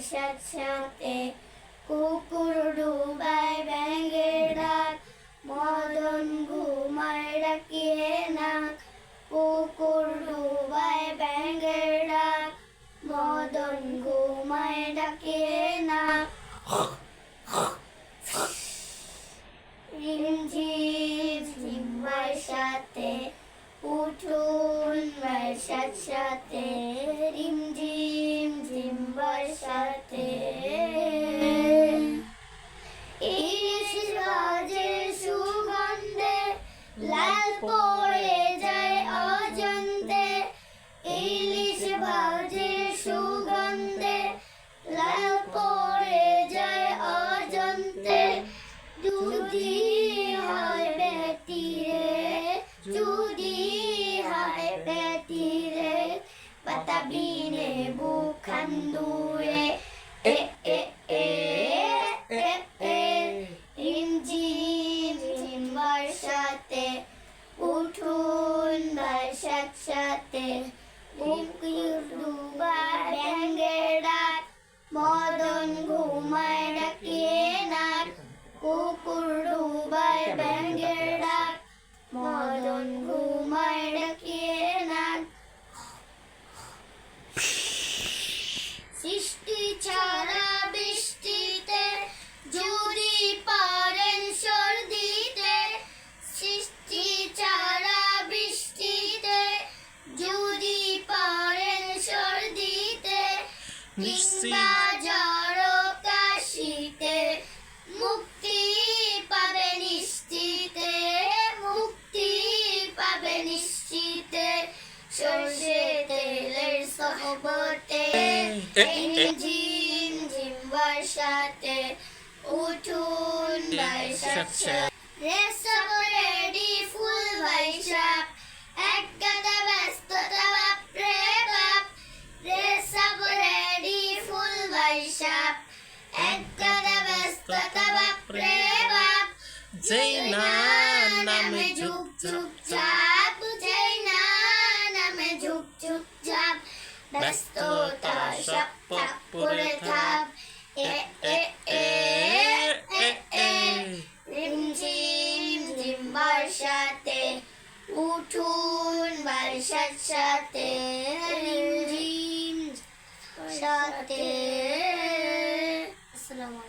সাথে সাথে কুকুর ডুবায় ব্যাঙের ডাক মদন ঘুমায় ডাকিয়ে না কুকুর ডুবায় ব্যাঙের ডাক মদন ঘুমায় ডাকিয়ে না রিমঝিম ঝিম বর্ষাতে উঠুন বর্ষার সাথে রিমঝিম ঝিম বর্ষাতে ইলিশ ভাজের সুগন্ধে লাল পড়ে যায় অজন্তে ইলিশ ভাজের সুগন্ধে লাল পড়ে যায় অজন্তে যদি হয় বেটিরে যদি হয় বেটিরে বাতাবিনে বুখান দুয়ে এ এ এ এ এ রিমঝিম ঝিম বর্ষাতে উঠুন বর্ষার সাথে কুকুর ডুবায় ব্যাঙের ডাক মদন ঘুমায় ডাকিয়ে না কুকুর ডুবায় ব্যাঙের ডাক মদন ঘুমায় ডাকিয়ে না সৃষ্টি ছাড়া বৃষ্টিতে যদি পারেন সর্দিতে সৃষ্টি ছাড়া বৃষ্টিতে যদি পারেন সর্দিতে কিংবা ঝড় কাশিতে মুক্তি পাবে নিশ্চিতে মুক্তি পাবে নিশ্চিতে সর্ষে তেলের সহবতে ঝিম ঝিম বর্ষাতে উঠুন বর্ষাতে রেসব রেডি ফুল বৈশাখ এক গাদা ব্যস্ততা বাপরে বাপ রেসব রেডি ফুল বৈশাখ এক গাদা ব্যস্ততা বাপরে বাপ যেই না নামে ঝুপ ঝুপ ঝাপ যেই না নামে ঝুপ ঝুপ ঝাপ ব্যস্ততা সব থাপ পড়ে থাপ এ এ এ এ এ রিমঝিম ঝিম বর্ষাতে উঠুন বর্ষার সাথে রিমঝিম সাথে আসসালামু